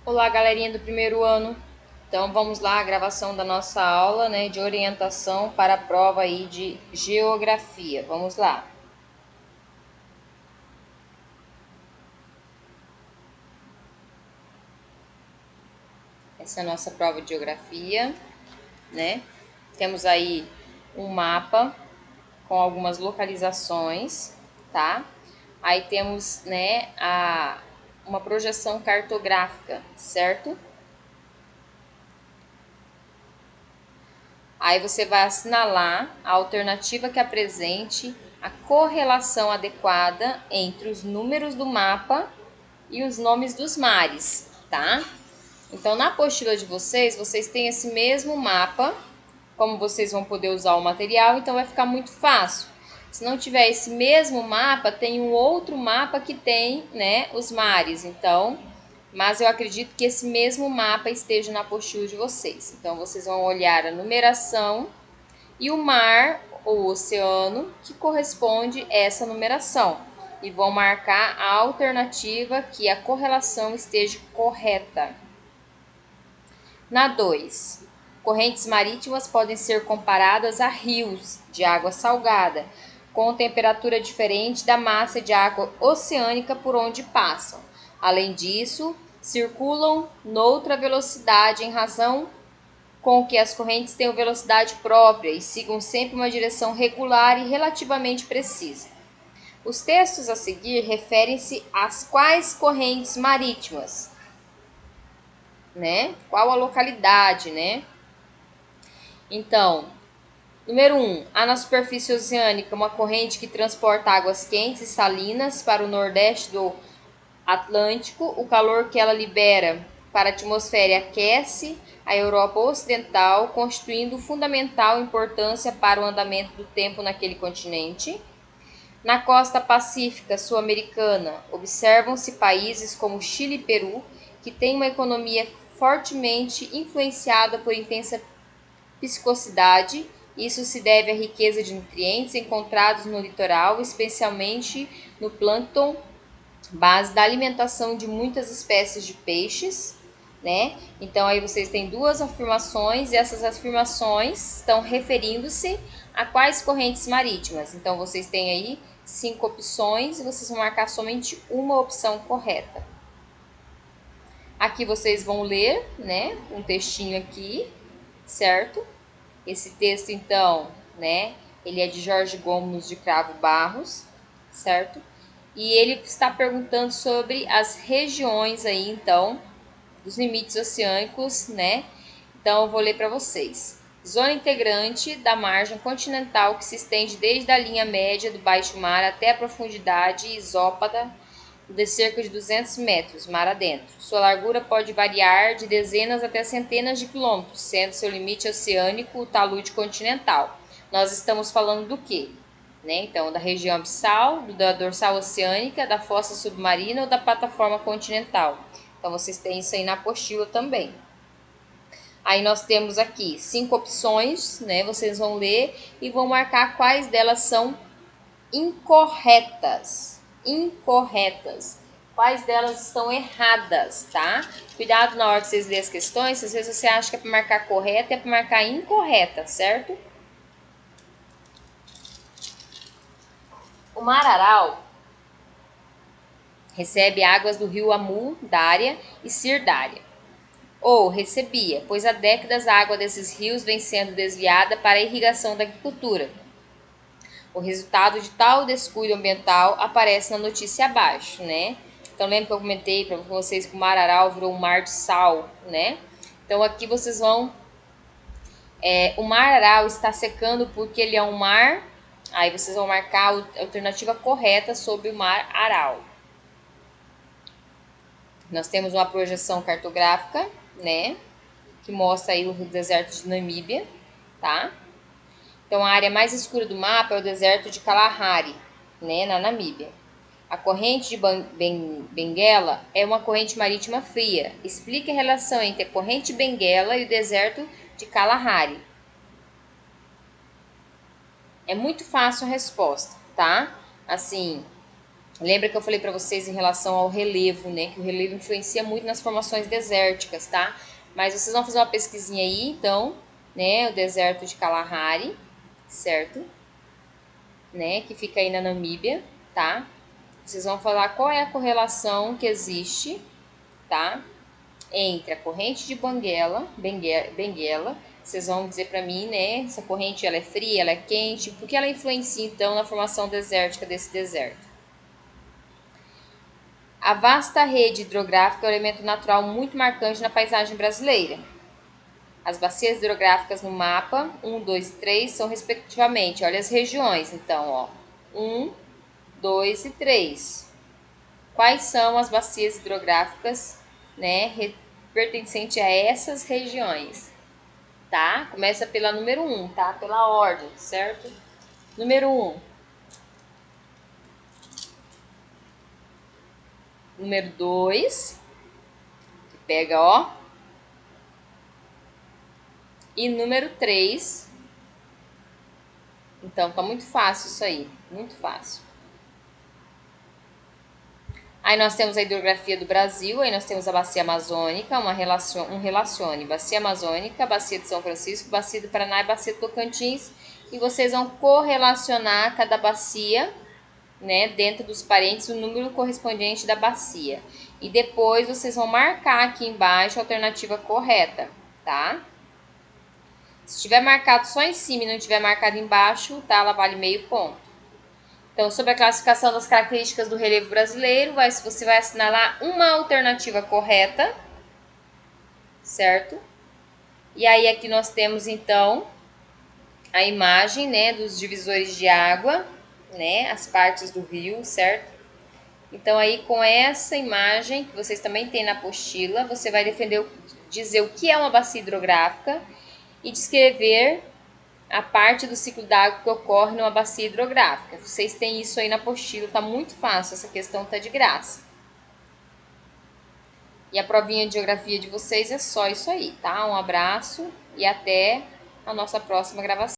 Olá, galerinha do primeiro ano. Então, vamos lá, a gravação da nossa aula, né, de orientação para a prova aí de geografia. Vamos lá. Essa é a nossa prova de geografia, né? Temos aí um mapa com algumas localizações, tá? Aí temos, né, uma projeção cartográfica, certo? Aí você vai assinalar a alternativa que apresente a correlação adequada entre os números do mapa e os nomes dos mares, tá? Então, na apostila de vocês, vocês têm esse mesmo mapa, como vocês vão poder usar o material, então vai ficar muito fácil. Se não tiver esse mesmo mapa, tem um outro mapa que tem, né, os mares. Então, mas eu acredito que esse mesmo mapa esteja na apostila de vocês. Então, vocês vão olhar a numeração e o mar ou oceano que corresponde a essa numeração e vão marcar a alternativa que a correlação esteja correta. Na 2, correntes marítimas podem ser comparadas a rios de água salgada, com temperatura diferente da massa de água oceânica por onde passam. Além disso, circulam noutra velocidade em razão com que as correntes tenham velocidade própria e sigam sempre uma direção regular e relativamente precisa. Os textos a seguir referem-se às quais correntes marítimas, né? Qual a localidade, né? Então, número 1, há na superfície oceânica uma corrente que transporta águas quentes e salinas para o nordeste do Atlântico. O calor que ela libera para a atmosfera aquece a Europa Ocidental, constituindo fundamental importância para o andamento do tempo naquele continente. Na costa pacífica sul-americana, observam-se países como Chile e Peru, que têm uma economia fortemente influenciada por intensa piscosidade. Isso se deve à riqueza de nutrientes encontrados no litoral, especialmente no plâncton, base da alimentação de muitas espécies de peixes, né? Então aí vocês têm duas afirmações e essas afirmações estão referindo-se a quais correntes marítimas. Então vocês têm aí 5 opções e vocês vão marcar somente uma opção correta. Aqui vocês vão ler, né, um textinho aqui, certo? Esse texto então, né, ele é de Jorge Gomes de Cravo Barros, certo? E ele está perguntando sobre as regiões aí, então, dos limites oceânicos, né? Então, eu vou ler para vocês. Zona integrante da margem continental que se estende desde a linha média do baixo mar até a profundidade isópata de cerca de 200 metros, mar adentro. Sua largura pode variar de dezenas até centenas de quilômetros, sendo seu limite oceânico o talude continental. Nós estamos falando do quê? Né? Então, da região abissal, da dorsal oceânica, da fossa submarina ou da plataforma continental. Então, vocês têm isso aí na apostila também. Aí nós temos aqui 5 opções, né? Vocês vão ler e vão marcar quais delas são incorretas. Incorretas. Quais delas estão erradas, tá? Cuidado na hora que vocês lerem as questões, às vezes você acha que é para marcar correta e é para marcar incorreta, certo? O Mar Aral recebe águas do rio Amu, Dária e Sirdária. Ou recebia, pois há décadas a água desses rios vem sendo desviada para a irrigação da agricultura. O resultado de tal descuido ambiental aparece na notícia abaixo, né? Então lembra que eu comentei para vocês que o Mar Aral virou um mar de sal, né? Então aqui vocês vão... o Mar Aral está secando porque ele é um mar... Aí vocês vão marcar a alternativa correta sobre o Mar Aral. Nós temos uma projeção cartográfica, né? Que mostra aí o deserto de Namíbia, tá? Então, a área mais escura do mapa é o deserto de Kalahari, né, na Namíbia. A corrente de Benguela é uma corrente marítima fria. Explique a relação entre a corrente de Benguela e o deserto de Kalahari. É muito fácil a resposta, tá? Assim, Lembra que eu falei para vocês em relação ao relevo, né? Que o relevo influencia muito nas formações desérticas, tá? Mas vocês vão fazer uma pesquisinha aí, então, né? O deserto de Kalahari, certo? Né? Que fica aí na Namíbia, tá? Vocês vão falar qual é a correlação que existe, tá? Entre a corrente de Benguela. Vocês vão dizer para mim, né? Essa corrente ela é fria, ela é quente, porque ela influencia então na formação desértica desse deserto. A vasta rede hidrográfica é um elemento natural muito marcante na paisagem brasileira. As bacias hidrográficas no mapa 1, 2 e 3 são respectivamente, olha as regiões, então, ó, 1, 2 e 3. Quais são as bacias hidrográficas, né, pertencente a essas regiões? Tá? Começa pela número 1, tá? Pela ordem, certo? Número 1. Número 2, que pega, ó. E número 3. Então, tá muito fácil isso aí, muito fácil. Aí nós temos a hidrografia do Brasil, aí nós temos a bacia amazônica, um relacione bacia amazônica, bacia de São Francisco, bacia do Paraná e bacia do Tocantins, e vocês vão correlacionar cada bacia, né, dentro dos parênteses, o número correspondente da bacia. E depois vocês vão marcar aqui embaixo a alternativa correta, tá? Se tiver marcado só em cima e não tiver marcado embaixo, tá? Ela vale meio ponto. Então, sobre a classificação das características do relevo brasileiro, você vai assinalar uma alternativa correta, certo? E aí aqui nós temos, então, a imagem, né, dos divisores de água, né, as partes do rio, certo? Então, aí com essa imagem, que vocês também têm na apostila, você vai dizer o que é uma bacia hidrográfica e descrever a parte do ciclo d'água que ocorre numa bacia hidrográfica. Vocês têm isso aí na apostila, tá muito fácil, essa questão tá de graça. E a provinha de geografia de vocês é só isso aí, tá? Um abraço e até a nossa próxima gravação.